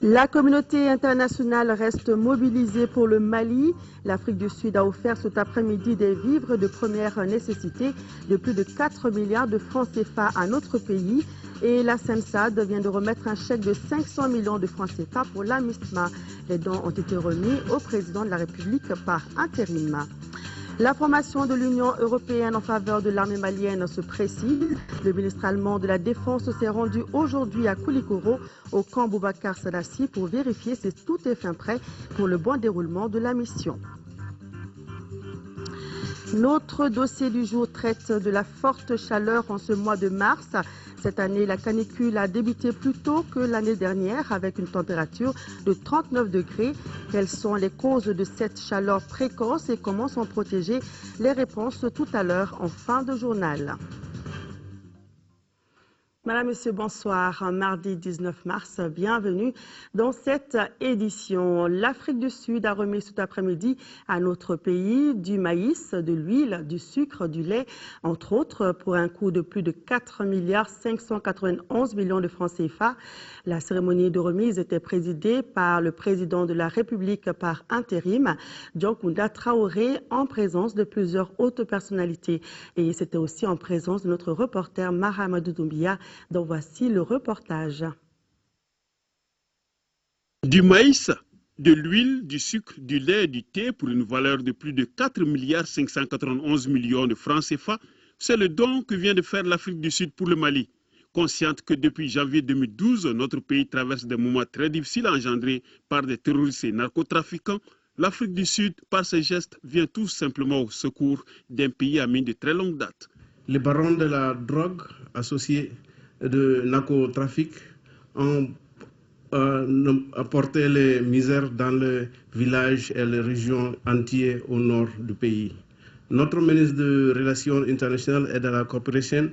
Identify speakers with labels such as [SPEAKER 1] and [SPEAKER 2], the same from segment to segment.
[SPEAKER 1] La communauté internationale reste mobilisée pour le Mali. L'Afrique du Sud a offert cet après-midi des vivres de première nécessité de plus de 4 milliards de francs CFA à notre pays. Et la SENSAD vient de remettre un chèque de 500 millions de francs CFA pour la MISMA. Les dons ont été remis au président de la République par intérim. La formation de l'Union européenne en faveur de l'armée malienne se précise. Le ministre allemand de la Défense s'est rendu aujourd'hui à Koulikoro, au camp Boubacar Sadassi, pour vérifier si tout est fin prêt pour le bon déroulement de la mission. Notre dossier du jour traite de la forte chaleur en ce mois de mars. Cette année, la canicule a débuté plus tôt que l'année dernière avec une température de 39 degrés. Quelles sont les causes de cette chaleur précoce et comment s'en protéger? Les réponses tout à l'heure en fin de journal. Madame, Monsieur, bonsoir. Mardi 19 mars, bienvenue dans cette édition. L'Afrique du Sud a remis cet après-midi à notre pays du maïs, de l'huile, du sucre, du lait, entre autres, pour un coût de plus de 4 milliards 591 millions de francs CFA. La cérémonie de remise était présidée par le président de la République par intérim, Dioncounda Traoré, en présence de plusieurs hautes personnalités. Et c'était aussi en présence de notre reporter Mahamadou Doumbia. Donc voici le reportage.
[SPEAKER 2] Du maïs, de l'huile, du sucre, du lait et du thé pour une valeur de plus de 4 milliards 591 millions de francs CFA, c'est le don que vient de faire l'Afrique du Sud pour le Mali. Consciente que depuis janvier 2012, notre pays traverse des moments très difficiles engendrés par des terroristes et narcotrafiquants, l'Afrique du Sud, par ses gestes, vient tout simplement au secours d'un pays ami de très longue date.
[SPEAKER 3] Les barons de la drogue associés de narcotrafic ont apporté les misères dans les villages et les régions entières au nord du pays. Notre ministre de Relations internationales et de la coopération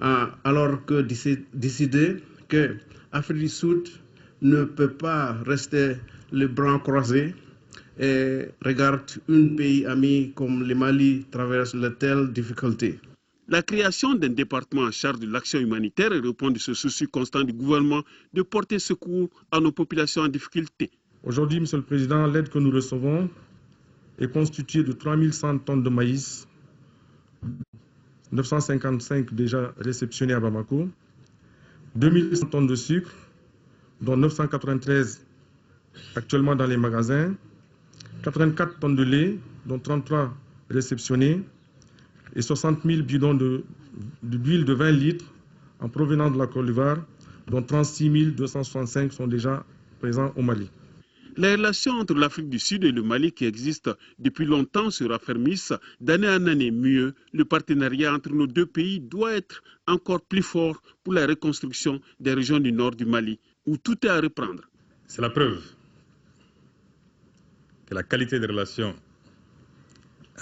[SPEAKER 3] a alors que décidé que l'Afrique du Sud ne peut pas rester les bras croisés et regarde un pays ami comme le Mali traverse de telles difficultés.
[SPEAKER 2] La création d'un département en charge de l'action humanitaire répond de ce souci constant du gouvernement de porter secours à nos populations en difficulté.
[SPEAKER 4] Aujourd'hui, Monsieur le Président, l'aide que nous recevons est constituée de 3100 tonnes de maïs, 955 déjà réceptionnées à Bamako, 2100 tonnes de sucre, dont 993 actuellement dans les magasins, 84 tonnes de lait, dont 33 réceptionnées, et 60 000 bidons d'huile de 20 litres en provenance de la Côte d'Ivoire, dont 36 265 sont déjà présents au Mali.
[SPEAKER 2] Les relations entre l'Afrique du Sud et le Mali qui existent depuis longtemps se raffermissent d'année en année. Mieux, le partenariat entre nos deux pays doit être encore plus fort pour la reconstruction des régions du nord du Mali, où tout est à reprendre.
[SPEAKER 5] C'est la preuve que la qualité des relations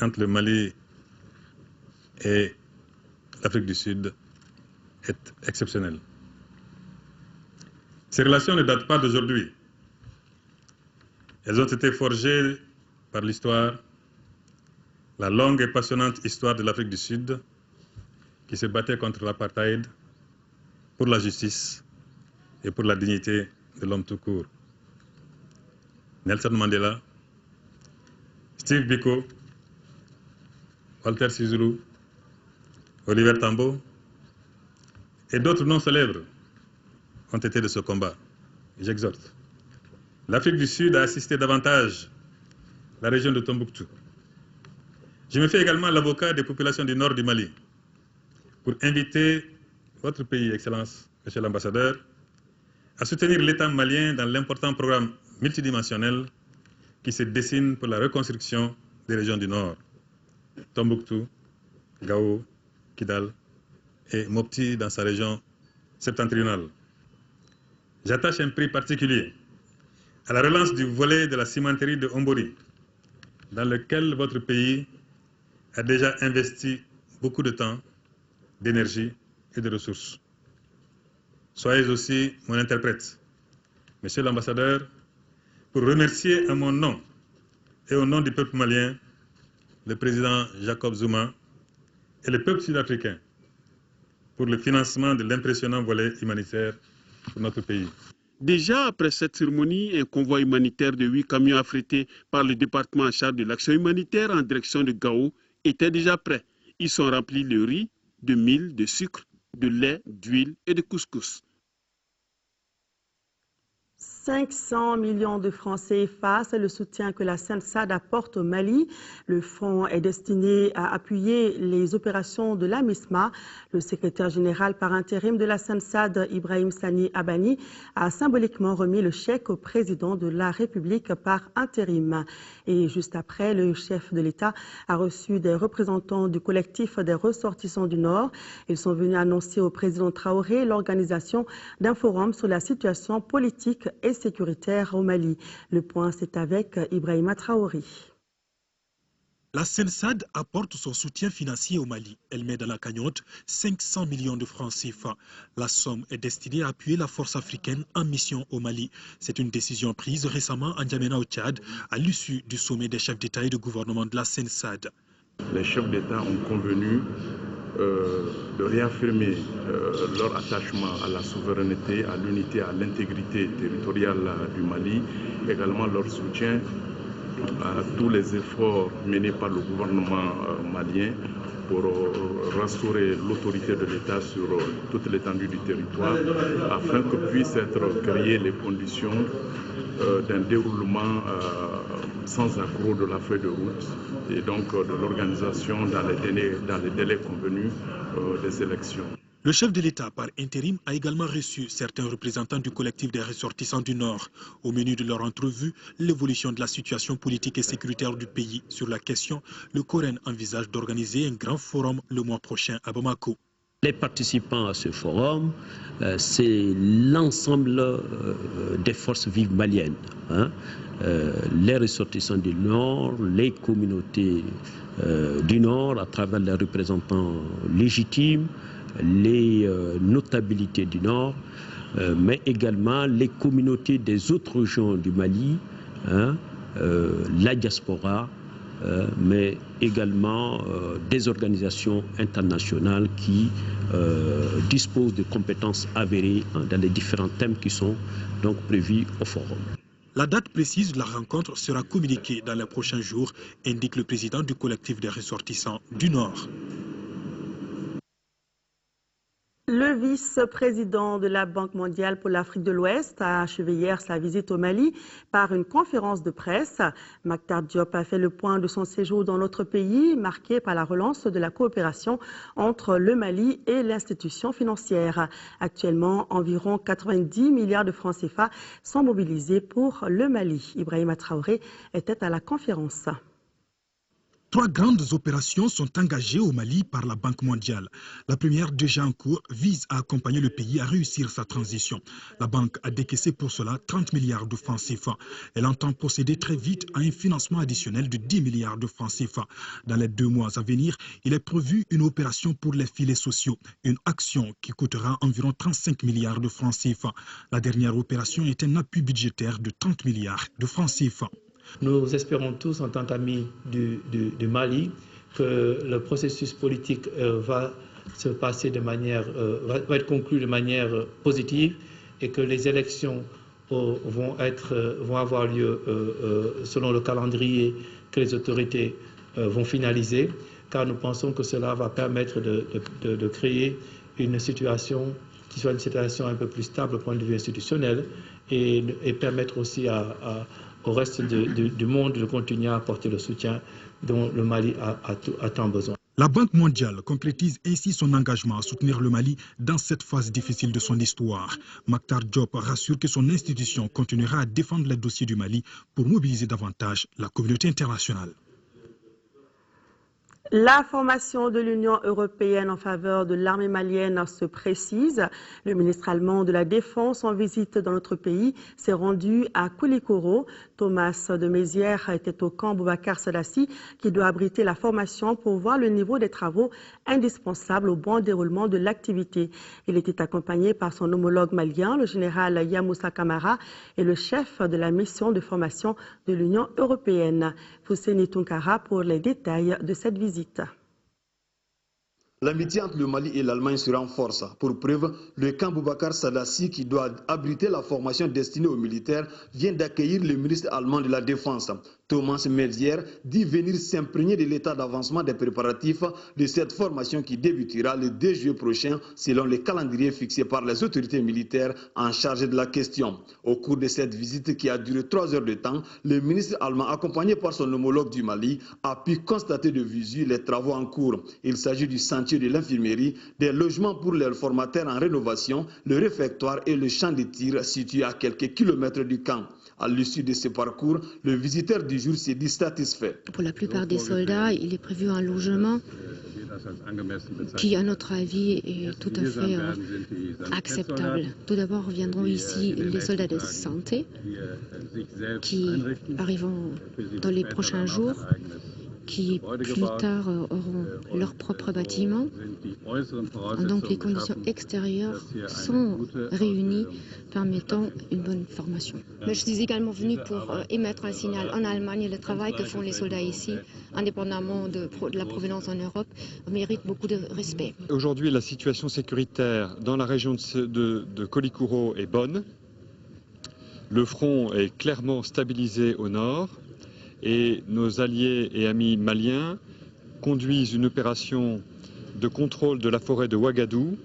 [SPEAKER 5] entre le Mali et l'Afrique du Sud est exceptionnelle. Ces relations ne datent pas d'aujourd'hui. Elles ont été forgées par l'histoire, la longue et passionnante histoire de l'Afrique du Sud, qui se battait contre l'apartheid, pour la justice et pour la dignité de l'homme tout court. Nelson Mandela, Steve Biko, Walter Sisulu, Oliver Tambo et d'autres noms célèbres ont été de ce combat. J'exhorte l'Afrique du Sud à assister davantage la région de Tombouctou. Je me fais également l'avocat des populations du nord du Mali pour inviter votre pays, Excellence, Monsieur l'ambassadeur, à soutenir l'État malien dans l'important programme multidimensionnel qui se dessine pour la reconstruction des régions du nord, Tombouctou, Gao, Kidal et Mopti dans sa région septentrionale. J'attache un prix particulier à la relance du volet de la cimenterie de Ombori, dans lequel votre pays a déjà investi beaucoup de temps, d'énergie et de ressources. Soyez aussi mon interprète, Monsieur l'ambassadeur, pour remercier à mon nom et au nom du peuple malien, le président Jacob Zuma et le peuple sud-africain pour le financement de l'impressionnant volet humanitaire pour notre pays.
[SPEAKER 2] Déjà, après cette cérémonie, un convoi humanitaire de 8 camions affrétés par le département en charge de l'action humanitaire en direction de Gao était déjà prêt. Ils sont remplis de riz, de mil, de sucre, de lait, d'huile et de couscous.
[SPEAKER 1] 500 millions de francs CFA, c'est le soutien que la SENSAD apporte au Mali. Le fonds est destiné à appuyer les opérations de la MISMA. Le secrétaire général par intérim de la SENSAD, Ibrahim Sani Abani, a symboliquement remis le chèque au président de la République par intérim. Et juste après, le chef de l'État a reçu des représentants du collectif des ressortissants du Nord. Ils sont venus annoncer au président Traoré l'organisation d'un forum sur la situation politique et sécuritaire au Mali. Le point, c'est avec Ibrahima Traoré.
[SPEAKER 6] La SENSAD apporte son soutien financier au Mali. Elle met dans la cagnotte 500 millions de francs CFA. La somme est destinée à appuyer la force africaine en mission au Mali. C'est une décision prise récemment en N'Djamena au Tchad, à l'issue du sommet des chefs d'État et de gouvernement de la SENSAD.
[SPEAKER 7] Les chefs d'État ont convenu de réaffirmer leur attachement à la souveraineté, à l'unité, à l'intégrité territoriale du Mali, également leur soutien à tous les efforts menés par le gouvernement malien pour restaurer l'autorité de l'État sur toute l'étendue du territoire, afin que puissent être créées les conditions d'un déroulement sans accroc de la feuille de route et donc de l'organisation dans les délais convenus des élections.
[SPEAKER 6] Le chef de l'État par intérim a également reçu certains représentants du collectif des ressortissants du Nord. Au menu de leur entrevue, l'évolution de la situation politique et sécuritaire du pays. Sur la question, le Coren envisage d'organiser un grand forum le mois prochain à Bamako.
[SPEAKER 8] Les participants à ce forum, c'est l'ensemble des forces vives maliennes. Les ressortissants du Nord, les communautés du Nord à travers les représentants légitimes, les notabilités du Nord, mais également les communautés des autres régions du Mali, la diaspora, mais également des organisations internationales qui disposent de compétences avérées dans les différents thèmes qui sont donc prévus au forum.
[SPEAKER 6] La date précise de la rencontre sera communiquée dans les prochains jours, indique le président du collectif des ressortissants du Nord.
[SPEAKER 1] Le vice-président de la Banque mondiale pour l'Afrique de l'Ouest a achevé hier sa visite au Mali par une conférence de presse. Mactar Diop a fait le point de son séjour dans notre pays, marqué par la relance de la coopération entre le Mali et l'institution financière. Actuellement, environ 90 milliards de francs CFA sont mobilisés pour le Mali. Ibrahima Traoré était à la conférence.
[SPEAKER 6] 3 grandes opérations sont engagées au Mali par la Banque mondiale. La première, déjà en cours, vise à accompagner le pays à réussir sa transition. La banque a décaissé pour cela 30 milliards de francs CFA. Elle entend procéder très vite à un financement additionnel de 10 milliards de francs CFA. Dans les 2 mois à venir, il est prévu une opération pour les filets sociaux, une action qui coûtera environ 35 milliards de francs CFA. La dernière opération est un appui budgétaire de 30 milliards de francs CFA.
[SPEAKER 9] Nous espérons tous, en tant qu'amis du Mali, que le processus politique va se passer de manière, va être conclu de manière positive et que les élections vont avoir lieu selon le calendrier que les autorités vont finaliser, car nous pensons que cela va permettre de créer une situation qui soit une situation un peu plus stable au point de vue institutionnel et permettre aussi au reste du monde de continuer à apporter le soutien dont le Mali a tant besoin.
[SPEAKER 6] La Banque mondiale concrétise ainsi son engagement à soutenir le Mali dans cette phase difficile de son histoire. Mactar Diop rassure que son institution continuera à défendre les dossiers du Mali pour mobiliser davantage la communauté internationale.
[SPEAKER 1] La formation de l'Union européenne en faveur de l'armée malienne se précise. Le ministre allemand de la Défense en visite dans notre pays s'est rendu à Koulikoro. Thomas de Mézières était au camp Boubacar Sadassi qui doit abriter la formation pour voir le niveau des travaux indispensables au bon déroulement de l'activité. Il était accompagné par son homologue malien, le général Yamoussa Kamara, et le chef de la mission de formation de l'Union européenne. Fousseni Tunkara pour les détails de cette visite.
[SPEAKER 10] L'amitié entre le Mali et l'Allemagne se renforce. Pour preuve, le camp Boubacar Sadassi, qui doit abriter la formation destinée aux militaires, vient d'accueillir le ministre allemand de la Défense. Thomas Melzier dit venir s'imprégner de l'état d'avancement des préparatifs de cette formation qui débutera le 2 juillet prochain selon le calendrier fixé par les autorités militaires en charge de la question. Au cours de cette visite qui a duré 3 heures de temps, le ministre allemand, accompagné par son homologue du Mali, a pu constater de visu les travaux en cours. Il s'agit du chantier de l'infirmerie, des logements pour les formateurs en rénovation, le réfectoire et le champ de tir situé à quelques kilomètres du camp. À l'issue de ce parcours, le visiteur du jour s'est dit satisfait.
[SPEAKER 11] Pour la plupart des soldats, il est prévu un logement qui, à notre avis, est tout à fait acceptable. Tout d'abord, viendront ici les soldats de santé qui arriveront dans les prochains jours, qui plus tard auront leur propre bâtiment. Donc les conditions extérieures sont réunies, permettant une bonne formation. Mais je suis également venue pour émettre un signal en Allemagne. Le travail que font les soldats ici, indépendamment de la provenance en Europe, mérite beaucoup de respect.
[SPEAKER 12] Aujourd'hui, la situation sécuritaire dans la région de Kolikoro est bonne. Le front est clairement stabilisé au nord. Et nos alliés et amis maliens conduisent une opération de contrôle de la forêt de Ouagadougou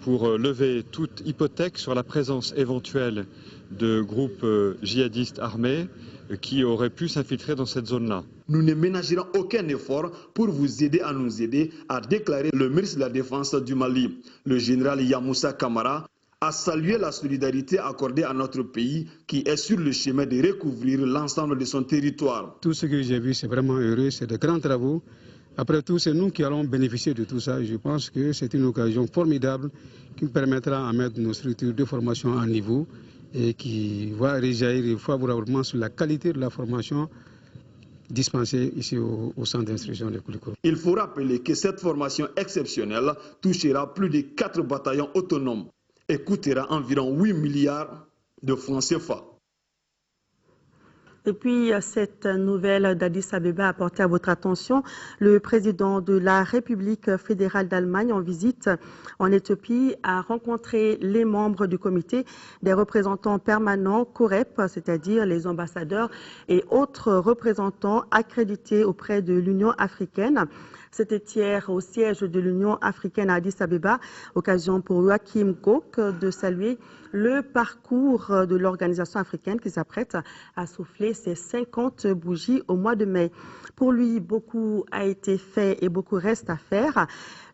[SPEAKER 12] pour lever toute hypothèque sur la présence éventuelle de groupes djihadistes armés qui auraient pu s'infiltrer dans cette zone-là.
[SPEAKER 10] Nous ne ménagerons aucun effort pour vous aider à nous aider, a déclaré le ministre de la Défense du Mali. Le général Yamoussa Kamara a salué la solidarité accordée à notre pays qui est sur le chemin de recouvrir l'ensemble de son territoire.
[SPEAKER 13] Tout ce que j'ai vu, c'est vraiment heureux, c'est de grands travaux. Après tout, c'est nous qui allons bénéficier de tout ça. Je pense que c'est une occasion formidable qui nous permettra de mettre nos structures de formation à niveau et qui va réjaillir favorablement sur la qualité de la formation dispensée ici au centre d'instruction de Kolikoro.
[SPEAKER 10] Il faut rappeler que cette formation exceptionnelle touchera plus de 4 bataillons autonomes et coûtera environ 8 milliards de francs CFA.
[SPEAKER 1] Et puis, cette nouvelle d'Addis Abeba a porté à votre attention. Le président de la République fédérale d'Allemagne en visite en Éthiopie a rencontré les membres du comité des représentants permanents COREP, c'est-à-dire les ambassadeurs et autres représentants accrédités auprès de l'Union africaine. C'était hier au siège de l'Union africaine à Addis Abeba, occasion pour Joachim Gauck de saluer le parcours de l'organisation africaine qui s'apprête à souffler ses 50 bougies au mois de mai. Pour lui, beaucoup a été fait et beaucoup reste à faire.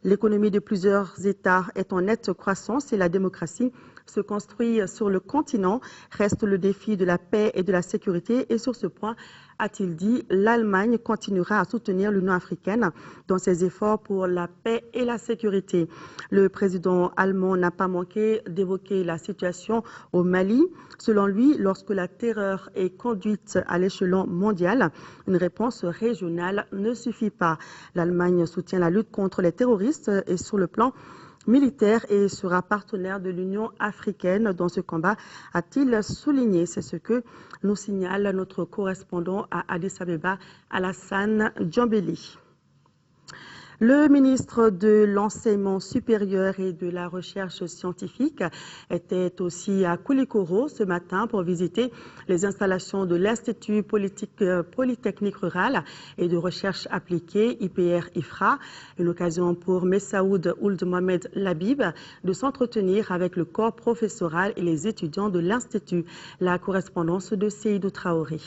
[SPEAKER 1] L'économie de plusieurs États est en nette croissance et la démocratie se construit sur le continent. Reste le défi de la paix et de la sécurité. Et sur ce point, a-t-il dit, l'Allemagne continuera à soutenir l'Union africaine dans ses efforts pour la paix et la sécurité. Le président allemand n'a pas manqué d'évoquer la situation au Mali. Selon lui, lorsque la terreur est conduite à l'échelon mondial, une réponse régionale ne suffit pas. L'Allemagne soutient la lutte contre les terroristes et sur le plan militaire et sera partenaire de l'Union africaine dans ce combat, a-t-il souligné. C'est ce que nous signale notre correspondant à Addis Abeba, Alassane Djambeli. Le ministre de l'Enseignement supérieur et de la Recherche scientifique était aussi à Kolikoro ce matin pour visiter les installations de l'Institut Polytechnique rural et de recherche appliquée, IPR-IFRA. Une occasion pour Messaoud Ould Mohamed Labib de s'entretenir avec le corps professoral et les étudiants de l'Institut. La correspondance de Seydou Traoré.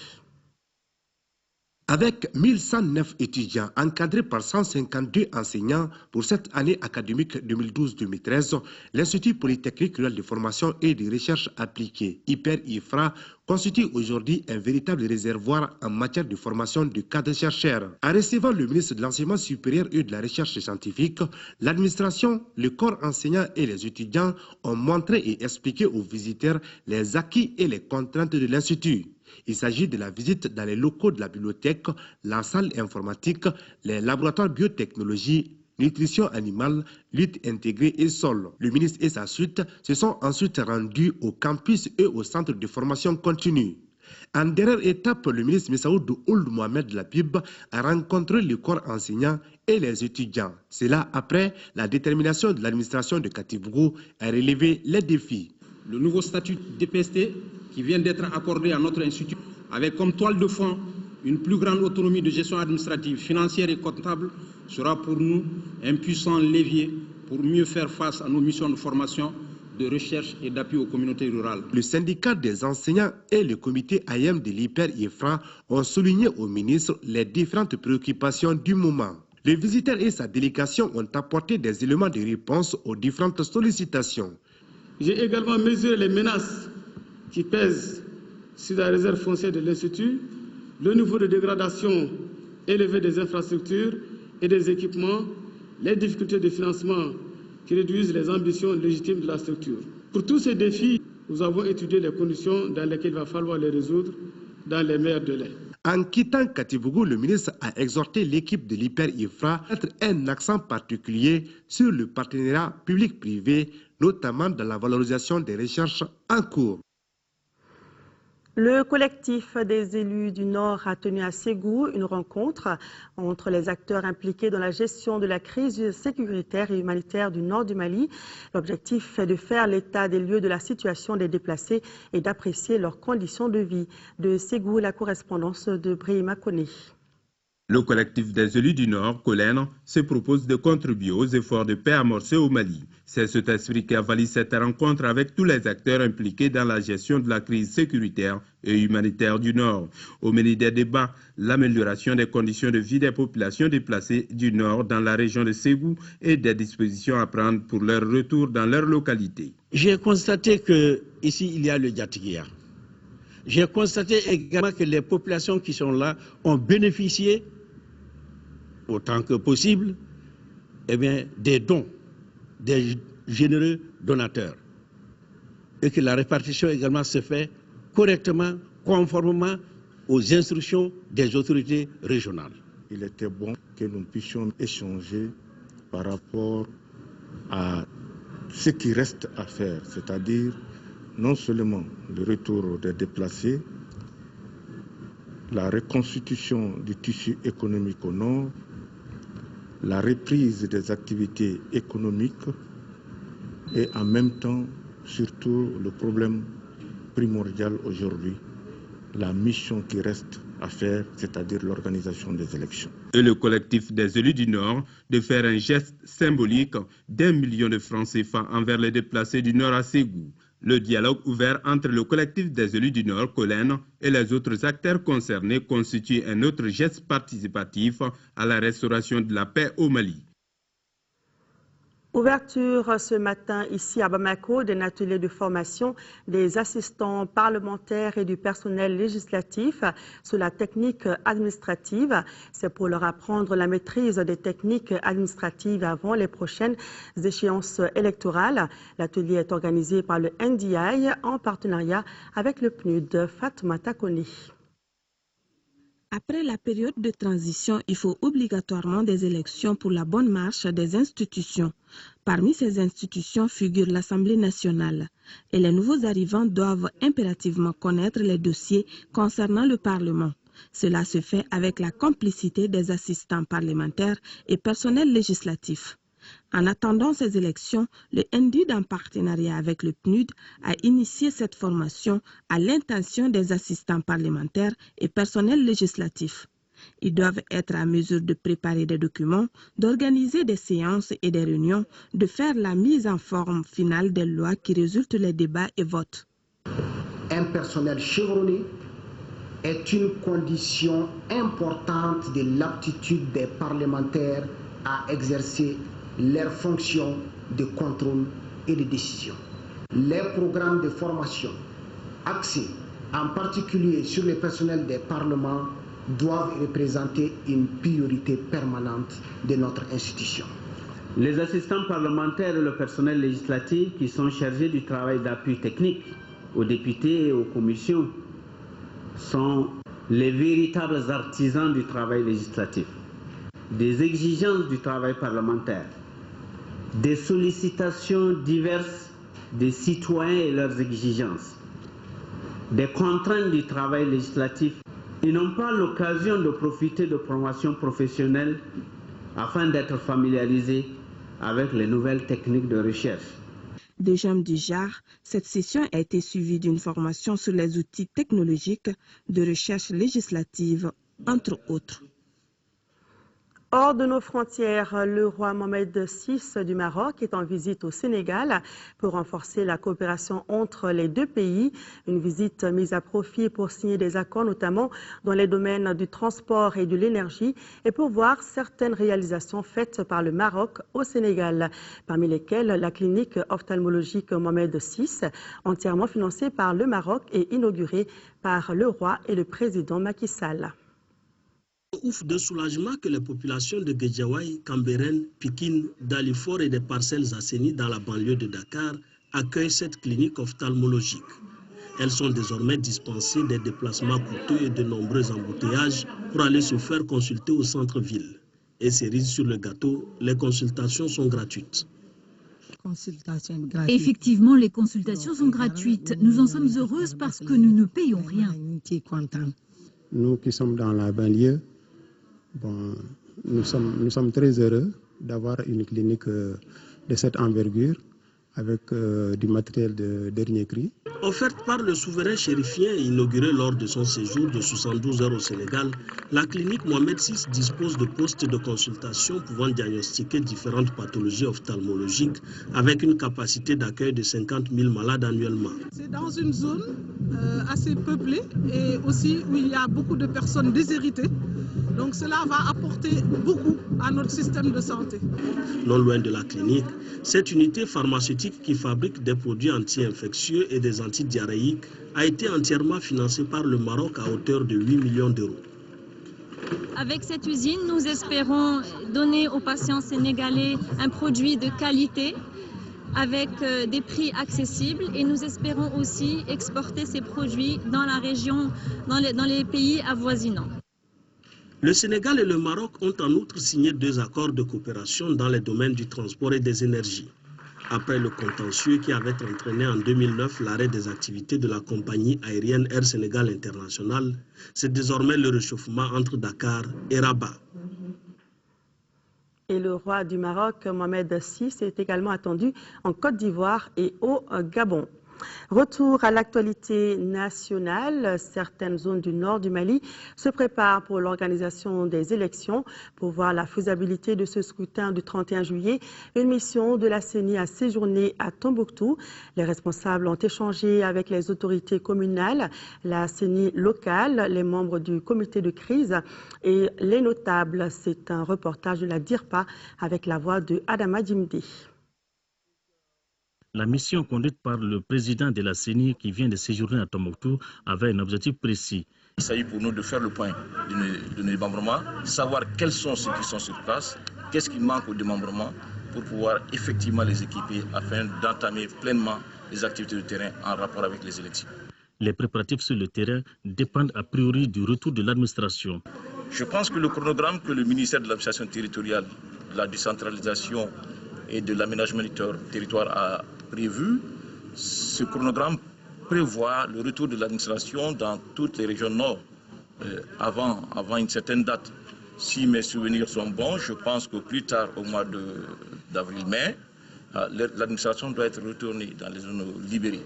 [SPEAKER 14] Avec 1109 étudiants encadrés par 152 enseignants pour cette année académique 2012-2013, l'Institut Polytechnique rural de formation et de recherche appliquée, IPR-IFRA, constitue aujourd'hui un véritable réservoir en matière de formation de cadres chercheurs. En recevant le ministre de l'Enseignement supérieur et de la Recherche scientifique, l'administration, le corps enseignant et les étudiants ont montré et expliqué aux visiteurs les acquis et les contraintes de l'Institut. Il s'agit de la visite dans les locaux de la bibliothèque, la salle informatique, les laboratoires biotechnologie, nutrition animale, lutte intégrée et sol. Le ministre et sa suite se sont ensuite rendus au campus et au centre de formation continue. En dernière étape, le ministre Messaoud Ould Mohamed Labib a rencontré le corps enseignant et les étudiants. C'est là, après la détermination de l'administration de Katibougou, à relever les défis.
[SPEAKER 15] Le nouveau statut DPST qui vient d'être accordé à notre institut, avec comme toile de fond une plus grande autonomie de gestion administrative, financière et comptable, sera pour nous un puissant levier pour mieux faire face à nos missions de formation, de recherche et d'appui aux communautés rurales.
[SPEAKER 14] Le syndicat des enseignants et le comité AIM de l'IPER-IFRA ont souligné au ministre les différentes préoccupations du moment. Le visiteur et sa délégation ont apporté des éléments de réponse aux différentes sollicitations.
[SPEAKER 16] J'ai également mesuré les menaces qui pèsent sur la réserve foncière de l'Institut, le niveau de dégradation élevé des infrastructures et des équipements, les difficultés de financement qui réduisent les ambitions légitimes de la structure. Pour tous ces défis, nous avons étudié les conditions dans lesquelles il va falloir les résoudre dans les meilleurs délais.
[SPEAKER 14] En quittant Katibougou, le ministre a exhorté l'équipe de l'IPER-IFRA à mettre un accent particulier sur le partenariat public-privé, notamment dans la valorisation des recherches en cours.
[SPEAKER 1] Le collectif des élus du Nord a tenu à Ségou une rencontre entre les acteurs impliqués dans la gestion de la crise sécuritaire et humanitaire du nord du Mali. L'objectif est de faire l'état des lieux de la situation des déplacés et d'apprécier leurs conditions de vie. De Ségou, la correspondance de Brahima Koné.
[SPEAKER 17] Le collectif des élus du Nord, Colène, se propose de contribuer aux efforts de paix amorcés au Mali. C'est cet esprit qui a valu cette rencontre avec tous les acteurs impliqués dans la gestion de la crise sécuritaire et humanitaire du Nord. Au menu des débats, l'amélioration des conditions de vie des populations déplacées du Nord dans la région de Ségou et des dispositions à prendre pour leur retour dans leur localité.
[SPEAKER 8] J'ai constaté qu'ici, il y a le Diatikia. J'ai constaté également que les populations qui sont là ont bénéficié autant que possible, des dons, des généreux donateurs. Et que la répartition également se fait correctement, conformément aux instructions des autorités régionales.
[SPEAKER 18] Il était bon que nous puissions échanger par rapport à ce qui reste à faire, c'est-à-dire non seulement le retour des déplacés, la reconstitution du tissu économique au nord, la reprise des activités économiques et en même temps, surtout, le problème primordial aujourd'hui, la mission qui reste à faire, c'est-à-dire l'organisation des élections.
[SPEAKER 17] Et le collectif des élus du Nord de faire un geste symbolique d'1 million de francs CFA envers les déplacés du Nord à Ségou. Le dialogue ouvert entre le collectif des élus du Nord, Colène, et les autres acteurs concernés constitue un autre geste participatif à la restauration de la paix au Mali.
[SPEAKER 1] Ouverture ce matin ici à Bamako d'un atelier de formation des assistants parlementaires et du personnel législatif sur la technique administrative. C'est pour leur apprendre la maîtrise des techniques administratives avant les prochaines échéances électorales. L'atelier est organisé par le NDI en partenariat avec le PNUD. Fatoumata Kone.
[SPEAKER 19] Après la période de transition, il faut obligatoirement des élections pour la bonne marche des institutions. Parmi ces institutions figure l'Assemblée nationale. Et les nouveaux arrivants doivent impérativement connaître les dossiers concernant le Parlement. Cela se fait avec la complicité des assistants parlementaires et personnels législatifs. En attendant ces élections, le NDI, en partenariat avec le PNUD, a initié cette formation à l'intention des assistants parlementaires et personnels législatifs. Ils doivent être à mesure de préparer des documents, d'organiser des séances et des réunions, de faire la mise en forme finale des lois qui résultent des débats et votes.
[SPEAKER 20] Un personnel chevronné est une condition importante de l'aptitude des parlementaires à exercer leurs fonctions de contrôle et de décision. Les programmes de formation axés en particulier sur le personnel des parlements doivent représenter une priorité permanente de notre institution.
[SPEAKER 21] Les assistants parlementaires et le personnel législatif qui sont chargés du travail d'appui technique aux députés et aux commissions sont les véritables artisans du travail législatif, des exigences du travail parlementaire, des sollicitations diverses des citoyens et leurs exigences, des contraintes du travail législatif, ils n'ont pas l'occasion de profiter de formations professionnelles afin d'être familiarisés avec les nouvelles techniques de recherche.
[SPEAKER 19] De Jean Dujar, cette session a été suivie d'une formation sur les outils technologiques de recherche législative, entre autres.
[SPEAKER 1] Hors de nos frontières, le roi Mohamed VI du Maroc est en visite au Sénégal pour renforcer la coopération entre les deux pays. Une visite mise à profit pour signer des accords, notamment dans les domaines du transport et de l'énergie, et pour voir certaines réalisations faites par le Maroc au Sénégal, parmi lesquelles la clinique ophtalmologique Mohamed VI, entièrement financée par le Maroc et inaugurée par le roi et le président Macky Sall.
[SPEAKER 3] Ouf de soulagement que les populations de Guédiawaye, Cambérène, Pikine, Dalifort et des parcelles assainies dans la banlieue de Dakar accueillent cette clinique ophtalmologique. Elles sont désormais dispensées des déplacements coûteux et de nombreux embouteillages pour aller se faire consulter au centre-ville. Et cerise sur le gâteau, les consultations sont gratuites.
[SPEAKER 22] Effectivement, les consultations sont gratuites. Nous en sommes heureuses parce que nous ne payons rien.
[SPEAKER 23] Nous qui sommes dans la banlieue, bon, nous sommes très heureux d'avoir une clinique de cette envergure avec du matériel de dernier cri.
[SPEAKER 3] Offerte par le souverain chérifien et inaugurée lors de son séjour de 72 heures au Sénégal, la clinique Mohamed VI dispose de postes de consultation pouvant diagnostiquer différentes pathologies ophtalmologiques avec une capacité d'accueil de 50 000 malades annuellement.
[SPEAKER 24] C'est dans une zone assez peuplée et aussi où il y a beaucoup de personnes déshéritées. Donc cela va apporter beaucoup à notre système de santé.
[SPEAKER 3] Non loin de la clinique, cette unité pharmaceutique qui fabrique des produits anti-infectieux et des antidiarrhéiques a été entièrement financée par le Maroc à hauteur de 8 millions d'euros.
[SPEAKER 25] Avec cette usine, nous espérons donner aux patients sénégalais un produit de qualité avec des prix accessibles et nous espérons aussi exporter ces produits dans la région, dans les pays avoisinants.
[SPEAKER 3] Le Sénégal et le Maroc ont en outre signé 2 accords de coopération dans les domaines du transport et des énergies. Après le contentieux qui avait entraîné en 2009 l'arrêt des activités de la compagnie aérienne Air Sénégal International, c'est désormais le réchauffement entre Dakar et Rabat.
[SPEAKER 1] Et le roi du Maroc, Mohamed VI, est également attendu en Côte d'Ivoire et au Gabon. Retour à l'actualité nationale. Certaines zones du nord du Mali se préparent pour l'organisation des élections. Pour voir la faisabilité de ce scrutin du 31 juillet, une mission de la CENI a séjourné à Tombouctou. Les responsables ont échangé avec les autorités communales, la CENI locale, les membres du comité de crise et les notables. C'est un reportage de la DIRPA avec la voix de Adama Djimdi.
[SPEAKER 26] La mission conduite par le président de la CENI qui vient de séjourner à Tombouctou avait un objectif précis.
[SPEAKER 27] Il s'agit pour nous de faire le point de nos démembrements, savoir quels sont ceux qui sont sur place, qu'est-ce qui manque au démembrement pour pouvoir effectivement les équiper afin d'entamer pleinement les activités de terrain en rapport avec les élections.
[SPEAKER 26] Les préparatifs sur le terrain dépendent a priori du retour de l'administration.
[SPEAKER 27] Je pense que le chronogramme que le ministère de l'administration territoriale, de la décentralisation et de l'aménagement du territoire a prévu, ce chronogramme prévoit le retour de l'administration dans toutes les régions nord avant une certaine date. Si mes souvenirs sont bons, je pense que plus tard, au mois d'avril-mai, l'administration doit être retournée dans les zones libérées.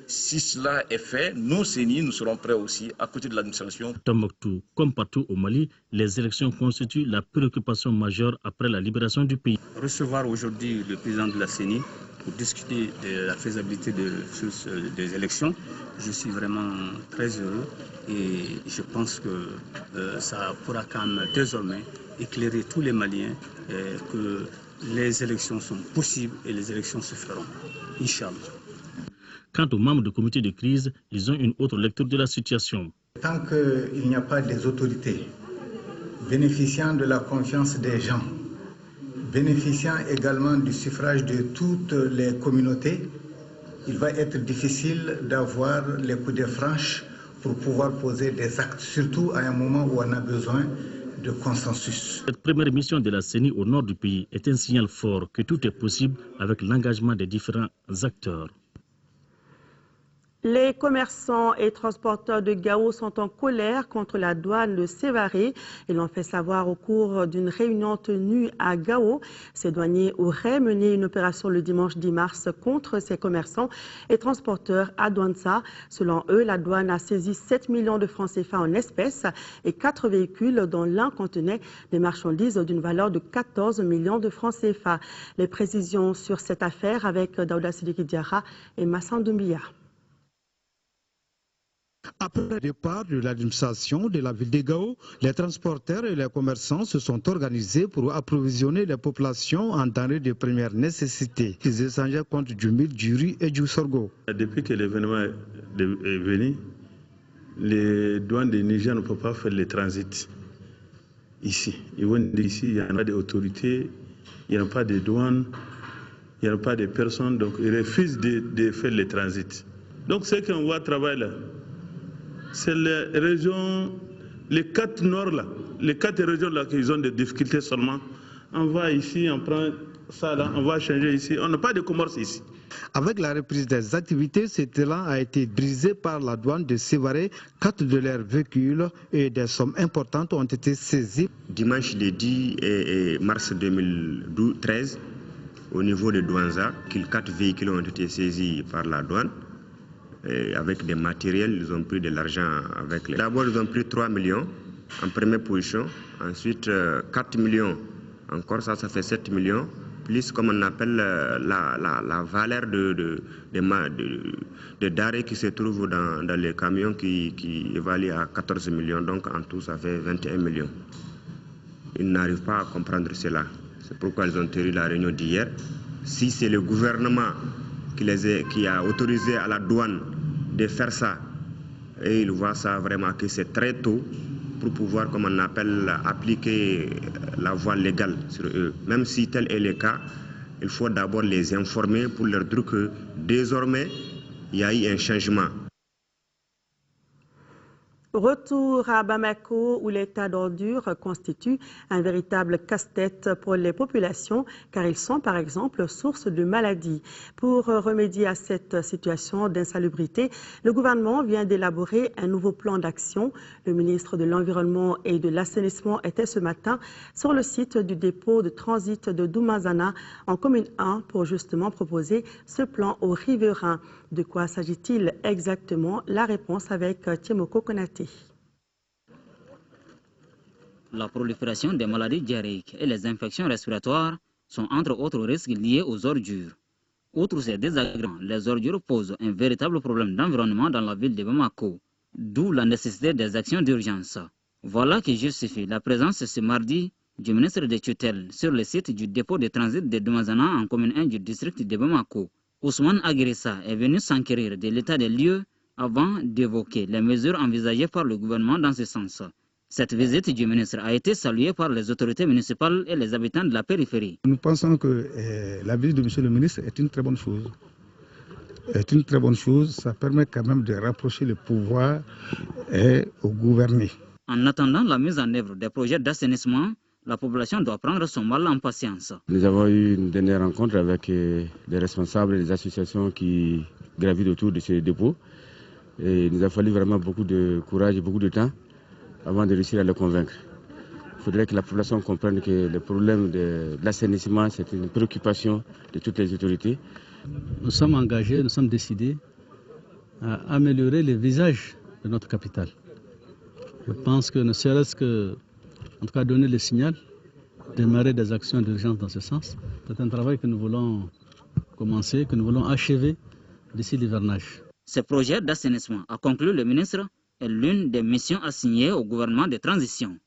[SPEAKER 27] Si cela est fait, nous, CENI, nous serons prêts aussi à côté de l'administration.
[SPEAKER 26] Tombouctou, comme partout au Mali, les élections constituent la préoccupation majeure après la libération du pays.
[SPEAKER 28] Recevoir aujourd'hui le président de la CENI pour discuter de la faisabilité des élections, je suis vraiment très heureux et je pense que ça pourra quand même désormais éclairer tous les Maliens que les élections sont possibles et les élections se feront, Inch'Allah.
[SPEAKER 26] Quant aux membres du comité de crise, ils ont une autre lecture de la situation.
[SPEAKER 29] Tant qu'il n'y a pas des autorités bénéficiant de la confiance des gens, bénéficiant également du suffrage de toutes les communautés, il va être difficile d'avoir les coups de franche pour pouvoir poser des actes, surtout à un moment où on a besoin de consensus.
[SPEAKER 26] Cette première mission de la CENI au nord du pays est un signal fort que tout est possible avec l'engagement des différents acteurs.
[SPEAKER 1] Les commerçants et transporteurs de Gao sont en colère contre la douane de Sévaré. Ils l'ont fait savoir au cours d'une réunion tenue à Gao. Ces douaniers auraient mené une opération le dimanche 10 mars contre ces commerçants et transporteurs à Douanza. Selon eux, la douane a saisi 7 millions de francs CFA en espèces et 4 véhicules dont l'un contenait des marchandises d'une valeur de 14 millions de francs CFA. Les précisions sur cette affaire avec Daouda Sidiki Diarra et Massan Doumbia.
[SPEAKER 2] Après le départ de l'administration de la ville de Gao, les transporteurs et les commerçants se sont organisés pour approvisionner les populations en denrées de première nécessité. Ils échangeaient contre du mil, du riz et du sorgho.
[SPEAKER 4] Depuis que l'événement est venu, les douanes de Niger ne peuvent pas faire le transit ici. Ils vont dire ici, il n'y a pas d'autorité, il n'y a pas de douane, il n'y a pas de personnes, donc ils refusent de faire le transit. Donc ceux qui on voit travailler là, c'est les régions, les 4 nord là, les 4 régions là qui ont des difficultés seulement. On va ici, on prend ça là, on va changer ici. On n'a pas de commerce ici.
[SPEAKER 2] Avec la reprise des activités, cet élan a été brisé par la douane de Sévaré. 4 de leurs véhicules et des sommes importantes ont été saisies.
[SPEAKER 5] Dimanche le 10 mars 2013, au niveau de Douanza, 4 véhicules ont été saisis par la douane. Et avec des matériels, ils ont pris de l'argent avec les... D'abord, ils ont pris 3 millions en première position. Ensuite, 4 millions. Encore ça fait 7 millions. Plus, comme on appelle, la valeur de denrées qui se trouvent dans les camions qui évalue à 14 millions. Donc, en tout, ça fait 21 millions. Ils n'arrivent pas à comprendre cela. C'est pourquoi ils ont tenu la réunion d'hier. Si c'est le gouvernement qui a autorisé à la douane de faire ça, et ils voient ça vraiment que c'est très tôt pour pouvoir, comme on appelle, appliquer la voie légale sur eux. Même si tel est le cas, il faut d'abord les informer pour leur dire que désormais, il y a eu un changement.
[SPEAKER 1] Retour à Bamako où l'état d'ordure constitue un véritable casse-tête pour les populations car ils sont par exemple source de maladies. Pour remédier à cette situation d'insalubrité, le gouvernement vient d'élaborer un nouveau plan d'action. Le ministre de l'Environnement et de l'Assainissement était ce matin sur le site du dépôt de transit de Doumazana en commune 1 pour justement proposer ce plan aux riverains. De quoi s'agit-il exactement? La réponse avec Tiemoko Konaté.
[SPEAKER 6] La prolifération des maladies diarrhéiques et les infections respiratoires sont entre autres risques liés aux ordures. Outre ces désagréments, les ordures posent un véritable problème d'environnement dans la ville de Bamako, d'où la nécessité des actions d'urgence. Voilà qui justifie la présence ce mardi du ministre des tutelles sur le site du dépôt de transit de Doumazana en commune 1 du district de Bamako. Ousmane Aguirissa est venu s'enquérir de l'état des lieux avant d'évoquer les mesures envisagées par le gouvernement dans ce sens. Cette visite du ministre a été saluée par les autorités municipales et les habitants de la périphérie.
[SPEAKER 23] Nous pensons que la visite de M. le ministre est une très bonne chose. Ça permet quand même de rapprocher le pouvoir et au gouverner.
[SPEAKER 6] En attendant la mise en œuvre des projets d'assainissement, la population doit prendre son mal en patience.
[SPEAKER 7] Nous avons eu une dernière rencontre avec des responsables des associations qui gravitent autour de ces dépôts. Et il nous a fallu vraiment beaucoup de courage et beaucoup de temps avant de réussir à les convaincre. Il faudrait que la population comprenne que le problème de l'assainissement, c'est une préoccupation de toutes les autorités.
[SPEAKER 9] Nous sommes engagés, nous sommes décidés à améliorer le visage de notre capitale. Je pense que ne serait-ce que, en tout cas, donner le signal, démarrer des actions d'urgence dans ce sens. C'est un travail que nous voulons commencer, que nous voulons achever d'ici l'hivernage.
[SPEAKER 6] Ce projet d'assainissement, a conclu le ministre, est l'une des missions assignées au gouvernement de transition.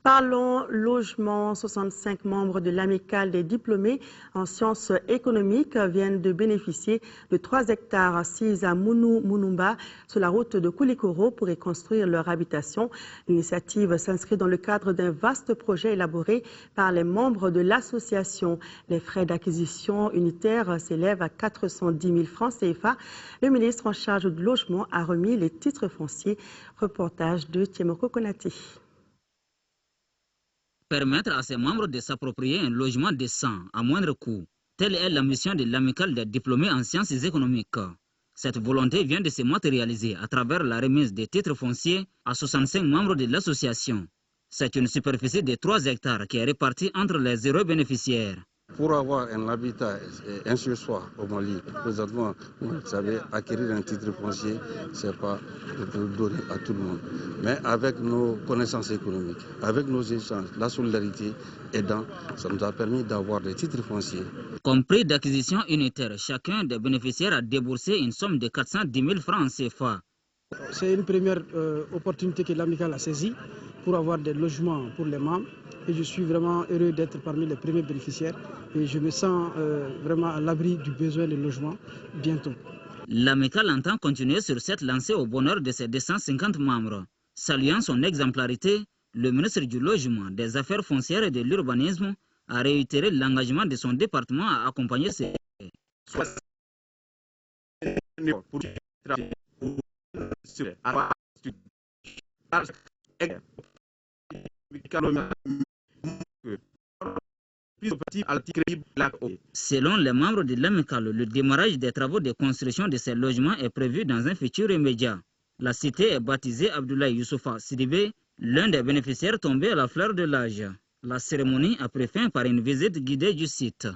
[SPEAKER 1] Parlons logement. 65 membres de l'amicale des diplômés en sciences économiques viennent de bénéficier de 3 hectares assis à Mounou-Mounumba sur la route de Koulikoro pour y construire leur habitation. L'initiative s'inscrit dans le cadre d'un vaste projet élaboré par les membres de l'association. Les frais d'acquisition unitaire s'élèvent à 410 000 francs CFA. Le ministre en charge du logement a remis les titres fonciers. Reportage de Tiemoko Konaté.
[SPEAKER 6] Permettre à ses membres de s'approprier un logement décent à moindre coût. Telle est la mission de l'amicale des diplômés en sciences économiques. Cette volonté vient de se matérialiser à travers la remise des titres fonciers à 65 membres de l'association. C'est une superficie de 3 hectares qui est répartie entre les heureux bénéficiaires.
[SPEAKER 8] Pour avoir un habitat, un sur soi au Mali, présentement, vous savez, acquérir un titre foncier, ce n'est pas de donner à tout le monde. Mais avec nos connaissances économiques, avec nos échanges, la solidarité aidant, ça nous a permis d'avoir des titres fonciers.
[SPEAKER 6] Comme prix d'acquisition unitaire, chacun des bénéficiaires a déboursé une somme de 410 000 francs CFA.
[SPEAKER 10] C'est une première opportunité que l'amicale a saisie pour avoir des logements pour les membres. Et je suis vraiment heureux d'être parmi les premiers bénéficiaires et je me sens vraiment à l'abri du besoin de logement bientôt.
[SPEAKER 6] L'amicale entend continuer sur cette lancée au bonheur de ses 250 membres. Saluant son exemplarité, le ministre du Logement, des Affaires foncières et de l'Urbanisme a réitéré l'engagement de son département à accompagner ces... Selon les membres de l'amicale, le démarrage des travaux de construction de ces logements est prévu dans un futur immédiat. La cité est baptisée Abdoulaye Youssoufa Sidibé, l'un des bénéficiaires tombés à la fleur de l'âge. La cérémonie a pris fin par une visite guidée du site.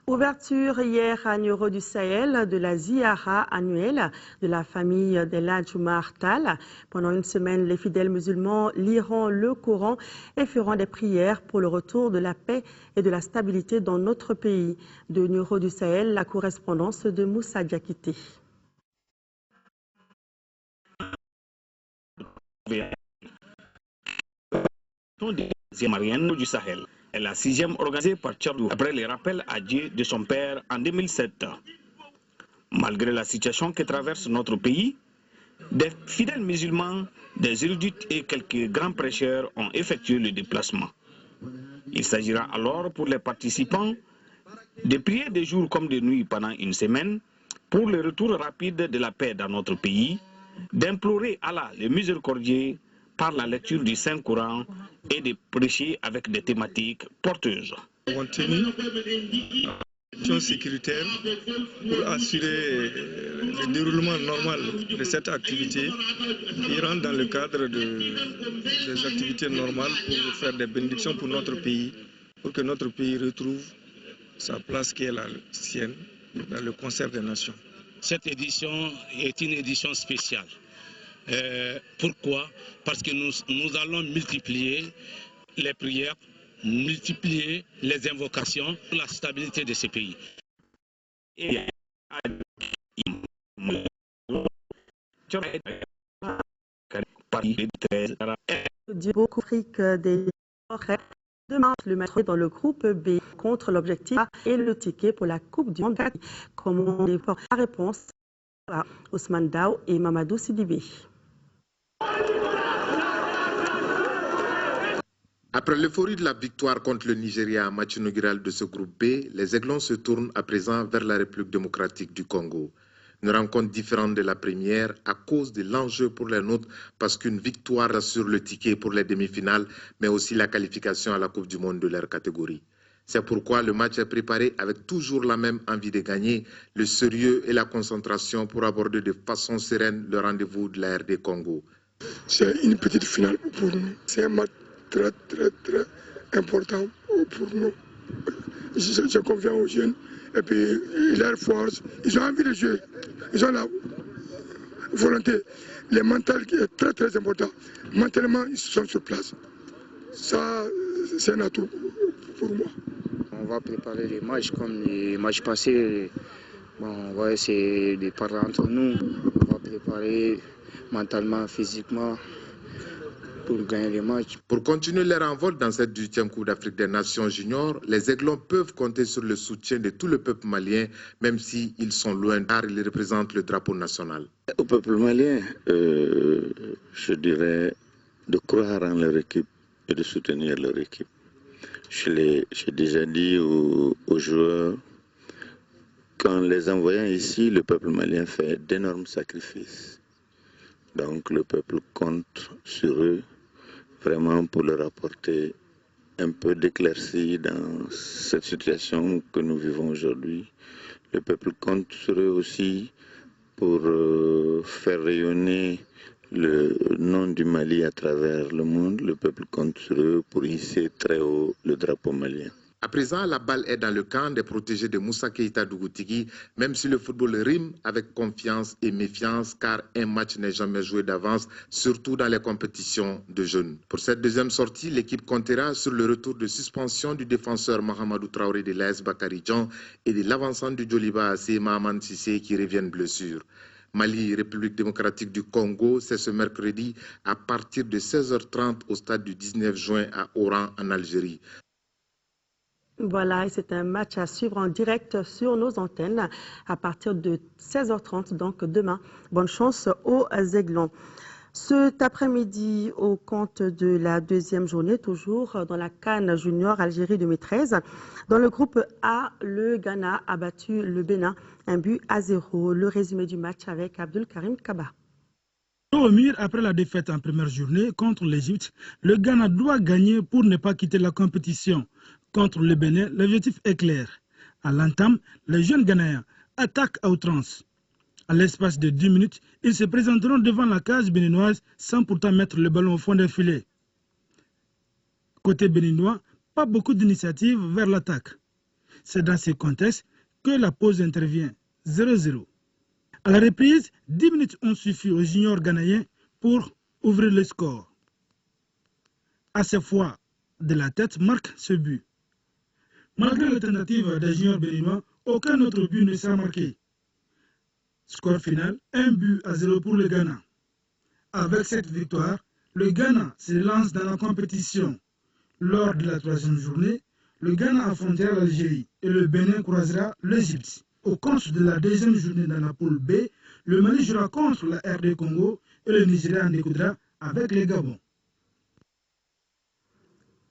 [SPEAKER 1] Ouverture hier à Nioro du Sahel de la Ziyara annuelle de la famille de l'Hadj Oumar Tall. Pendant une semaine, les fidèles musulmans liront le Coran et feront des prières pour le retour de la paix et de la stabilité dans notre pays. De Nioro du Sahel, la correspondance de Moussa Diakité.
[SPEAKER 11] Du Sahel est la 6e organisée par Tchadou après les rappels à Dieu de son père en 2007. Malgré la situation que traverse notre pays, des fidèles musulmans, des érudites et quelques grands prêcheurs ont effectué le déplacement. Il s'agira alors pour les participants de prier de jour comme de nuit pendant une semaine pour le retour rapide de la paix dans notre pays, d'implorer Allah le miséricordieux par la lecture du Saint-Coran et de prêcher avec des thématiques porteuses.
[SPEAKER 12] Compte tenu de sécuritaire pour assurer le déroulement normal de cette activité, qui rentre dans le cadre des activités normales pour faire des bénédictions pour notre pays, pour que notre pays retrouve sa place qui est la sienne dans le concert des nations.
[SPEAKER 13] Cette édition est une édition spéciale. Pourquoi? Parce que nous allons multiplier les prières, multiplier les invocations pour la stabilité de ce pays.
[SPEAKER 1] Beaucoup des demain le mettre dans le groupe B contre l'objectif A et le ticket pour la Coupe du Monde. Comment la réponse à Ousmane Dao et Mamadou Sidibé.
[SPEAKER 14] Après l'euphorie de la victoire contre le Nigeria en match inaugural de ce groupe B, les Aiglons se tournent à présent vers la République démocratique du Congo. Une rencontre différente de la première à cause de l'enjeu pour les nôtres parce qu'une victoire assure le ticket pour les demi-finales, mais aussi la qualification à la Coupe du Monde de leur catégorie. C'est pourquoi le match est préparé avec toujours la même envie de gagner, le sérieux et la concentration pour aborder de façon sereine le rendez-vous de la RD Congo.
[SPEAKER 15] C'est une petite finale pour nous. C'est un match très important pour nous. Je confiance aux jeunes et puis leur force, ils ont envie de jouer, ils ont la volonté, le mental qui est très important. Mentalement, ils sont sur place. Ça, c'est un atout pour moi.
[SPEAKER 16] On va préparer les matchs comme les matchs passés. Bon, on va essayer de parler entre nous. On va préparer mentalement, physiquement pour gagner les matchs.
[SPEAKER 14] Pour continuer leur envol dans cette 18e Coupe d'Afrique des Nations juniors, les Aiglons peuvent compter sur le soutien de tout le peuple malien, même s'ils sont loin car ils représentent le drapeau national.
[SPEAKER 18] Au peuple malien, je dirais de croire en leur équipe et de soutenir leur équipe. J'ai déjà dit aux joueurs qu'en les envoyant ici, le peuple malien fait d'énormes sacrifices. Donc le peuple compte sur eux vraiment pour leur apporter un peu d'éclaircie dans cette situation que nous vivons aujourd'hui. Le peuple compte sur eux aussi pour faire rayonner le nom du Mali à travers le monde. Le peuple compte sur eux pour hisser très haut le drapeau malien.
[SPEAKER 14] À présent, la balle est dans le camp des protégés de Moussa Keïta Dougoutigi, même si le football rime avec confiance et méfiance, car un match n'est jamais joué d'avance, surtout dans les compétitions de jeunes. Pour cette deuxième sortie, l'équipe comptera sur le retour de suspension du défenseur Mahamadou Traoré de l'AS Bakary Dian et de l'avancement du Djoliba AC Mahaman Sissé qui reviennent blessure. Mali, République démocratique du Congo, c'est ce mercredi à partir de 16h30 au stade du 19 juin à Oran en Algérie.
[SPEAKER 1] Voilà, et c'est un match à suivre en direct sur nos antennes à partir de 16h30, donc demain. Bonne chance aux Aiglons. Cet après-midi, au compte de la deuxième journée, toujours dans la CAN Junior Algérie 2013, dans le groupe A, le Ghana a battu le Bénin 1-0. Le résumé du match avec Abdul Karim Kaba.
[SPEAKER 3] Au mur, après la défaite en première journée contre l'Égypte, le Ghana doit gagner pour ne pas quitter la compétition. Contre le Bénin, l'objectif est clair. À l'entame, les jeunes Ghanéens attaquent à outrance. À l'espace de 10 minutes, ils se présenteront devant la case béninoise sans pourtant mettre le ballon au fond des filets. Côté béninois, pas beaucoup d'initiatives vers l'attaque. C'est dans ce contexte que la pause intervient, 0-0. À la reprise, 10 minutes ont suffi aux juniors ghanéens pour ouvrir le score. À cette fois, de la tête marque ce but. Malgré les tentatives des juniors béninois, aucun autre but ne s'est marqué. Score final, 1-0 pour le Ghana. Avec cette victoire, le Ghana se lance dans la compétition. Lors de la troisième journée, le Ghana affrontera l'Algérie et le Bénin croisera l'Égypte. Au compte de la deuxième journée dans la poule B, le Mali jouera contre la RD Congo et le Nigeria en découdra avec les Gabon.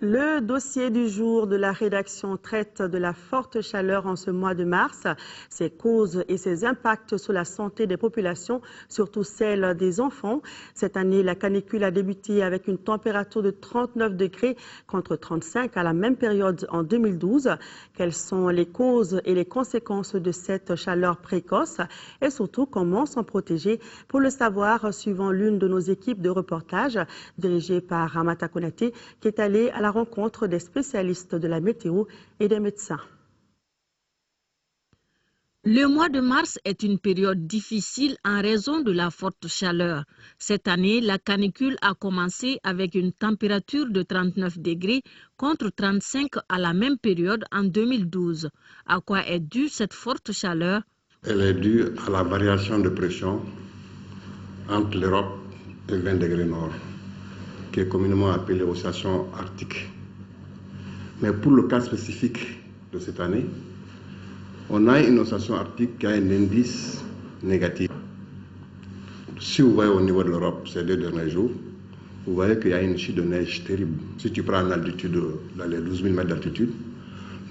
[SPEAKER 1] Le dossier du jour de la rédaction traite de la forte chaleur en ce mois de mars, ses causes et ses impacts sur la santé des populations, surtout celle des enfants. Cette année, la canicule a débuté avec une température de 39 degrés contre 35 à la même période en 2012. Quelles sont les causes et les conséquences de cette chaleur précoce et surtout comment s'en protéger? Pour le savoir, suivant l'une de nos équipes de reportage dirigée par Ramata Konaté qui est allée à la rencontre des spécialistes de la météo et des médecins.
[SPEAKER 17] Le mois de mars est une période difficile en raison de la forte chaleur. Cette année, la canicule a commencé avec une température de 39 degrés contre 35 à la même période en 2012. À quoi est due cette forte chaleur?
[SPEAKER 19] Elle est due à la variation de pression entre l'Europe et 20 degrés nord, qui est communément appelée oscillation arctique. Mais pour le cas spécifique de cette année, on a une oscillation arctique qui a un indice négatif. Si vous voyez au niveau de l'Europe ces 2 derniers jours, vous voyez qu'il y a une chute de neige terrible. Si tu prends l'altitude, dans les 12 000 mètres d'altitude,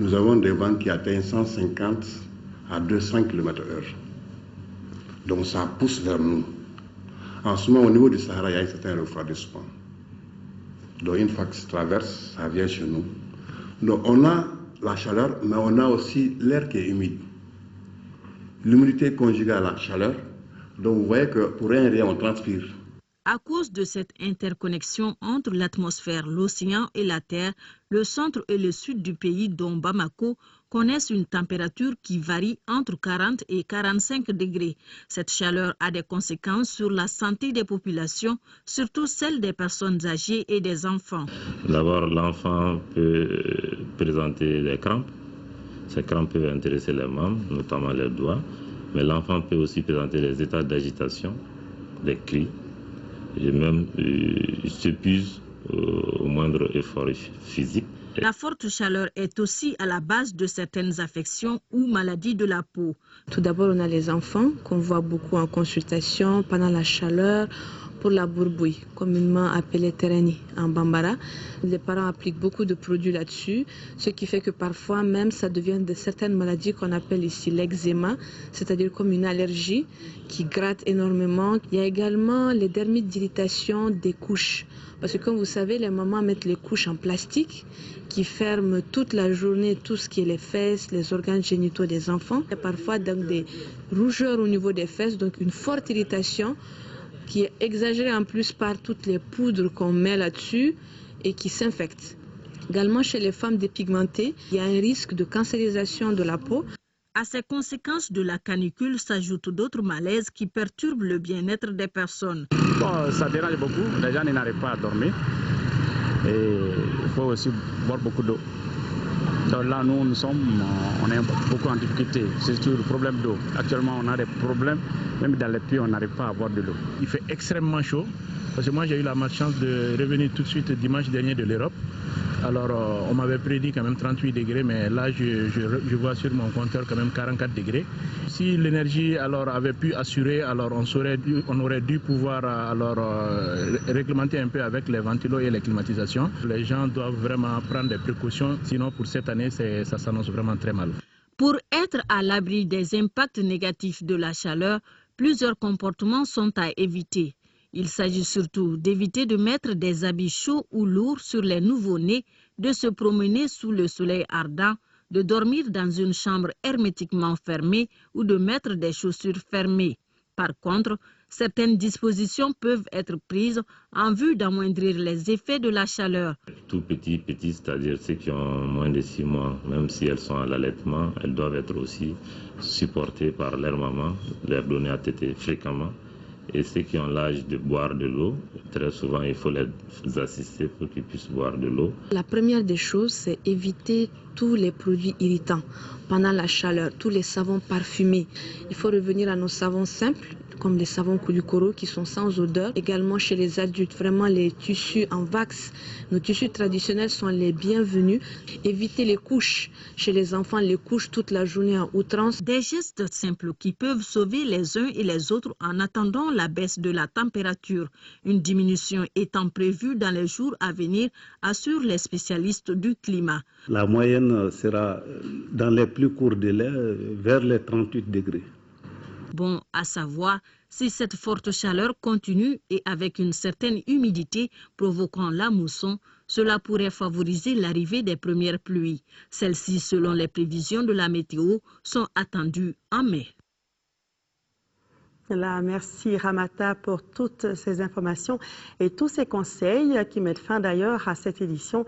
[SPEAKER 19] nous avons des vents qui atteignent 150 à 200 km/h. Donc ça pousse vers nous. En ce moment, au niveau du Sahara, il y a un certain refroidissement. Donc une fois que ça traverse, ça vient chez nous. Donc on a la chaleur, mais on a aussi l'air qui est humide. L'humidité conjuguée à la chaleur, donc vous voyez que pour rien, on transpire.
[SPEAKER 17] À cause de cette interconnexion entre l'atmosphère, l'océan et la terre, le centre et le sud du pays, dont Bamako, connaissent une température qui varie entre 40 et 45 degrés. Cette chaleur a des conséquences sur la santé des populations, surtout celle des personnes âgées et des enfants.
[SPEAKER 20] D'abord, l'enfant peut présenter des crampes. Ces crampes peuvent intéresser les membres, notamment les doigts. Mais l'enfant peut aussi présenter des états d'agitation, des cris. Et même il s'épuise au moindre effort physique.
[SPEAKER 17] La forte chaleur est aussi à la base de certaines affections ou maladies de la peau.
[SPEAKER 21] Tout d'abord, on a les enfants qu'on voit beaucoup en consultation pendant la chaleur.
[SPEAKER 4] pour la bourbouille, communément appelée tereni en Bambara. Les parents appliquent beaucoup de produits là-dessus, ce qui fait que parfois même ça devient de certaines maladies qu'on appelle ici l'eczéma, c'est-à-dire comme une allergie qui gratte énormément. Il y a également les dermites d'irritation des couches. Parce que comme vous savez, les mamans mettent les couches en plastique qui ferment toute la journée tout ce qui est les fesses, les organes génitaux des enfants. Il y a parfois donc des rougeurs au niveau des fesses, donc une forte irritation qui est exagérée en plus par toutes les poudres qu'on met là-dessus et qui s'infectent. Également chez les femmes dépigmentées, il y a un risque de cancérisation de la peau.
[SPEAKER 17] À ces conséquences de la canicule s'ajoutent d'autres malaises qui perturbent le bien-être des personnes.
[SPEAKER 21] Bon, ça dérange beaucoup, les gens n'arrivent pas à dormir et il faut aussi boire beaucoup d'eau. Donc là, on est beaucoup en difficulté, c'est surtout le problème d'eau. Actuellement, on a des problèmes, même dans les puits, on n'arrive pas à avoir de l'eau. Il fait extrêmement chaud, parce que moi j'ai eu la malchance de revenir tout de suite dimanche dernier de l'Europe. Alors on m'avait prédit quand même 38 degrés, mais là je vois sur mon compteur quand même 44 degrés. Si l'énergie alors avait pu assurer, alors on aurait dû pouvoir réglementer un peu avec les ventilos et les climatisations. Les gens doivent vraiment prendre des précautions, sinon pour cette année ça s'annonce vraiment très mal.
[SPEAKER 17] Pour être à l'abri des impacts négatifs de la chaleur, plusieurs comportements sont à éviter. Il s'agit surtout d'éviter de mettre des habits chauds ou lourds sur les nouveau-nés, de se promener sous le soleil ardent, de dormir dans une chambre hermétiquement fermée ou de mettre des chaussures fermées. Par contre, certaines dispositions peuvent être prises en vue d'amoindrir les effets de la chaleur.
[SPEAKER 20] Tout petit, c'est-à-dire ceux qui ont moins de 6 mois, même si elles sont à l'allaitement, elles doivent être aussi supportées par leur maman, leur donner à téter fréquemment. Et ceux qui ont l'âge de boire de l'eau, très souvent il faut les assister pour qu'ils puissent boire de l'eau.
[SPEAKER 4] La première des choses, c'est éviter tous les produits irritants pendant la chaleur, tous les savons parfumés. Il faut revenir à nos savons simples, comme les savons Koulikoro qui sont sans odeur. Également chez les adultes, vraiment les tissus en wax, nos tissus traditionnels sont les bienvenus. Éviter les couches. Chez les enfants, les couches toute la journée en outrance.
[SPEAKER 17] Des gestes simples qui peuvent sauver les uns et les autres en attendant la baisse de la température. Une diminution étant prévue dans les jours à venir, assurent les spécialistes du climat.
[SPEAKER 22] La moyenne sera dans les plus courts délais vers les 38 degrés.
[SPEAKER 17] Bon à savoir, si cette forte chaleur continue et avec une certaine humidité provoquant la mousson, cela pourrait favoriser l'arrivée des premières pluies. Celles-ci, selon les prévisions de la météo, sont attendues en mai.
[SPEAKER 1] Là, merci Ramata pour toutes ces informations et tous ces conseils qui mettent fin d'ailleurs à cette édition.